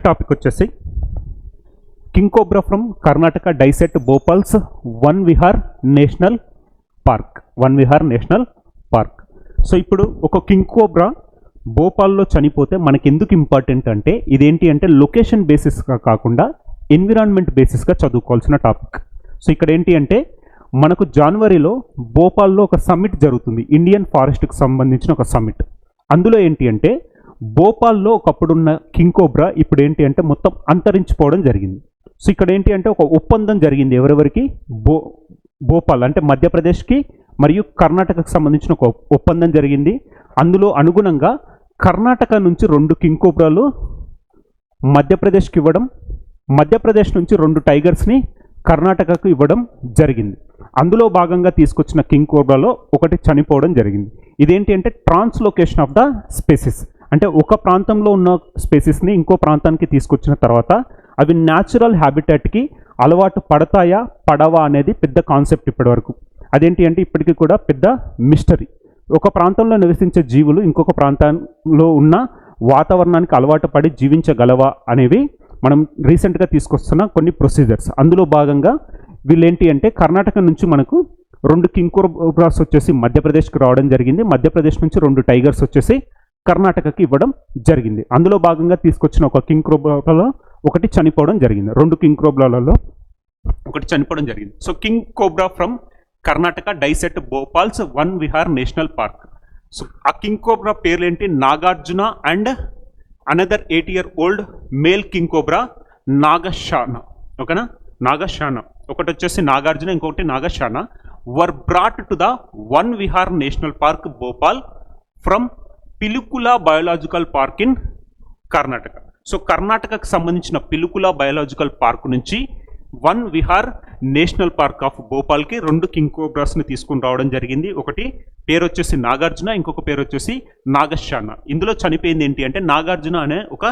Topic వచ్చేసి king cobra from Karnataka dies at Bhopal's Van Vihar national park. So ఇప్పుడు ఒక కింగ్ కోబ్రా భోపాల్లో చనిపోతే మనకి ఎందుకు ఇంపార్టెంట్ అంటే ఇదేంటి అంటే లొకేషన్ బేసిస్గా కాకుండా ఎన్విరాన్మెంట్ బేసిస్గా చదువుకోవాల్సిన టాపిక్. సో ఇక్కడ ఏంటి అంటే మనకు జనవరిలో భోపాల్లో ఒక సమ్మిట్ జరుగుతుంది, ఇండియన్ ఫారెస్ట్కి సంబంధించిన ఒక సమ్మిట్. అందులో ఏంటి అంటే భోపాల్లో ఒకప్పుడున్న కింగ్ కోబ్రా ఇప్పుడు ఏంటి అంటే మొత్తం అంతరించిపోవడం జరిగింది. సో ఇక్కడ ఏంటి అంటే ఒక ఒప్పందం జరిగింది ఎవరెవరికి, భోపాల్ అంటే మధ్యప్రదేశ్కి మరియు కర్ణాటకకు సంబంధించిన ఒక ఒప్పందం జరిగింది. అందులో అనుగుణంగా కర్ణాటక నుంచి 2 కింగ్ కోబ్రాలు మధ్యప్రదేశ్కి ఇవ్వడం, మధ్యప్రదేశ్ నుంచి 2 టైగర్స్ని కర్ణాటకకు ఇవ్వడం జరిగింది. అందులో భాగంగా తీసుకొచ్చిన కింగ్ కోబ్రాలో ఒకటి చనిపోవడం జరిగింది. ఇదేంటి అంటే ట్రాన్స్లోకేషన్ ఆఫ్ ద స్పీసీస్, అంటే ఒక ప్రాంతంలో ఉన్న స్పీసీస్ని ఇంకో ప్రాంతానికి తీసుకొచ్చిన తర్వాత అవి న్యాచురల్ హ్యాబిటాట్కి అలవాటు పడతాయా పడవా అనేది పెద్ద కాన్సెప్ట్ ఇప్పటివరకు. అదేంటి అంటే ఇప్పటికీ కూడా పెద్ద మిస్టరీ. ఒక ప్రాంతంలో నివసించే జీవులు ఇంకొక ప్రాంతంలో ఉన్న వాతావరణానికి అలవాటు పడి జీవించగలవా అనేవి మనం రీసెంట్గా తీసుకొస్తున్న కొన్ని ప్రొసీజర్స్. అందులో భాగంగా వీళ్ళేంటి అంటే కర్ణాటక నుంచి మనకు 2 కింగ్ కోబ్రాస్ వచ్చేసి మధ్యప్రదేశ్కి రావడం జరిగింది, మధ్యప్రదేశ్ నుంచి 2 టైగర్స్ వచ్చేసి కర్ణాటకకి ఇవ్వడం జరిగింది. అందులో భాగంగా తీసుకొచ్చిన ఒక కింగ్ కోబ్రాలో ఒకటి చనిపోవడం జరిగింది, 2 కింగ్ కోబ్రాలలో ఒకటి చనిపోవడం జరిగింది. So king cobra from Karnataka dies at Bhopal's Van Vihar national park. So ఆ కింగ్ కోబ్రా పేర్లు ఏంటి, Nagarjuna and another 8-year-old male king cobra Nagashana. ఓకేనా, నాగశాన ఒకటి వచ్చేసి నాగార్జున, ఇంకొకటి Nagashana were brought to the Van Vihar national park Bhopal from Pilikula biological park in Karnataka. So కర్ణాటకకు సంబంధించిన పిలుకులా బయోలాజికల్ పార్క్ నుంచి Van Vihar national park of భోపాల్కి 2 కింగ్ కోబ్రాస్ని తీసుకుని రావడం జరిగింది. ఒకటి పేరు వచ్చేసి నాగార్జున, ఇంకొక పేరు వచ్చేసి నాగశాన. ఇందులో చనిపోయింది ఏంటి అంటే నాగార్జున అనే ఒక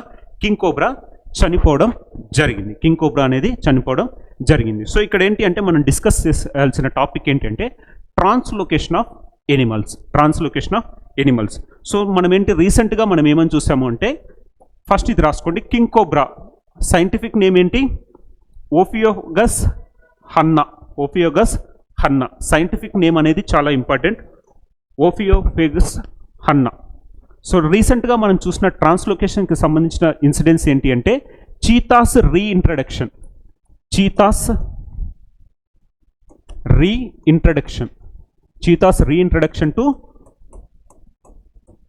కింగ్ కోబ్రా చనిపోవడం జరిగింది, కింగ్ కోబ్రా అనేది చనిపోవడం జరిగింది. సో ఇక్కడ ఏంటి అంటే మనం డిస్కస్ చేయాల్సిన టాపిక్ ఏంటంటే ట్రాన్స్లోకేషన్ ఆఫ్ ఎనిమల్స్. సో మనం ఏంటి రీసెంట్గా మనం ఏమని చూసాము అంటే ఫస్ట్ ఇది రాసుకోండి, కింగ్ కోబ్రా సైంటిఫిక్ నేమ్ ఏంటి, ఓఫియోగస్ హన్నా. సైంటిఫిక్ నేమ్ అనేది చాలా ఇంపార్టెంట్, ఓఫియోగస్ హన్నా. సో రీసెంట్గా మనం చూసిన ట్రాన్స్లోకేషన్కి సంబంధించిన ఇన్సిడెంట్స్ ఏంటి అంటే cheetahs reintroduction to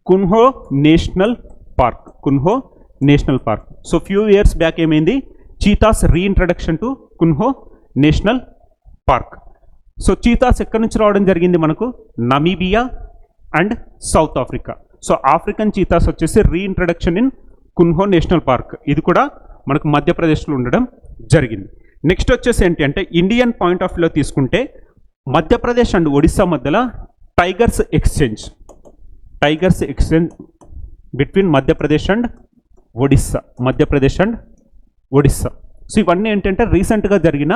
Kuno national park. So few years back ఏమైంది, cheetahs reintroduction to Kuno national park. So cheetahs ఎక్కడి నుంచి రావడం జరిగింది మనకు, Namibia and South Africa. So African cheetahs వచ్చేసి reintroduction in Kuno national park, ఇది కూడా మనకు మధ్యప్రదేశ్లో ఉండడం జరిగింది. నెక్స్ట్ వచ్చేసి ఏంటి అంటే ఇండియన్ పాయింట్ ఆఫ్ వ్యూలో తీసుకుంటే మధ్యప్రదేశ్ అండ్ ఒడిస్సా మధ్యలో tigers exchange between Madhya Pradesh and Odisha. So ఇవన్నీ ఏంటంటే రీసెంట్గా జరిగిన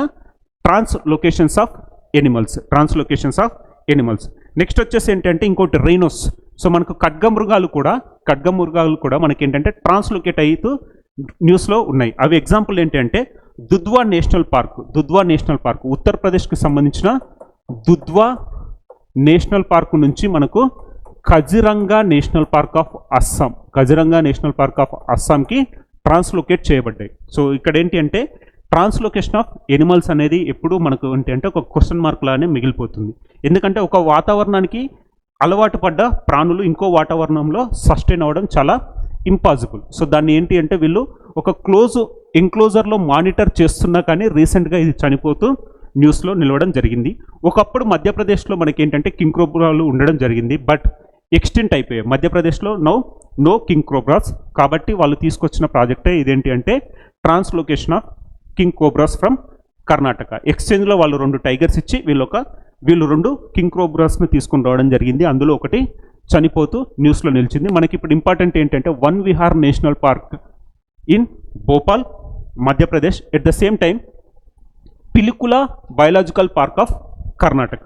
ట్రాన్స్లోకేషన్స్ ఆఫ్ ఎనిమల్స్. నెక్స్ట్ వచ్చేసి ఏంటంటే ఇంకోటి రైనోస్. సో మనకు ఖడ్గమృగాలు కూడా మనకి ఏంటంటే ట్రాన్స్లోకేట్ అవుతూ న్యూస్లో ఉన్నాయి. అవి ఎగ్జాంపుల్ ఏంటంటే దుధ్వా నేషనల్ పార్క్ ఉత్తరప్రదేశ్కి సంబంధించిన దుధ్వా నేషనల్ పార్క్ నుంచి మనకు కజిరంగా నేషనల్ పార్క్ ఆఫ్ అస్సాంకి ట్రాన్స్లోకేట్ చేయబడ్డాయి. సో ఇక్కడ ఏంటి అంటే ట్రాన్స్లోకేషన్ ఆఫ్ ఎనిమల్స్ అనేది ఎప్పుడు మనకు ఏంటి అంటే ఒక క్వశ్చన్ మార్క్ లానే మిగిలిపోతుంది. ఎందుకంటే ఒక వాతావరణానికి అలవాటు పడ్డ ప్రాణులు ఇంకో వాతావరణంలో సస్టైన్ అవ్వడం చాలా ఇంపాసిబుల్. సో దాన్ని ఏంటి అంటే వీళ్ళు ఒక ఎంక్లోజర్లో మానిటర్ చేస్తున్నా కానీ రీసెంట్గా ఇది చనిపోతూ న్యూస్లో నిలవడం జరిగింది. ఒకప్పుడు మధ్యప్రదేశ్లో మనకి ఏంటంటే కింగ్ కోబ్రాలు ఉండడం జరిగింది, బట్ ఎక్స్టెంట్ అయిపోయాయి. మధ్యప్రదేశ్లో నో కింగ్ కోబ్రాస్. కాబట్టి వాళ్ళు తీసుకొచ్చిన ప్రాజెక్టే ఇదేంటి అంటే translocation of king cobras from Karnataka. ఎక్స్చేంజ్లో వాళ్ళు 2 టైగర్స్ ఇచ్చి వీళ్ళు 2 కింగ్ కోబ్రాస్ని తీసుకుని రావడం జరిగింది. అందులో ఒకటి చనిపోతూ న్యూస్లో నిలిచింది. మనకి ఇప్పుడు ఇంపార్టెంట్ ఏంటంటే Van Vihar national park in Bhopal Madhya Pradesh, at the same time Pilikula biological park of Karnataka.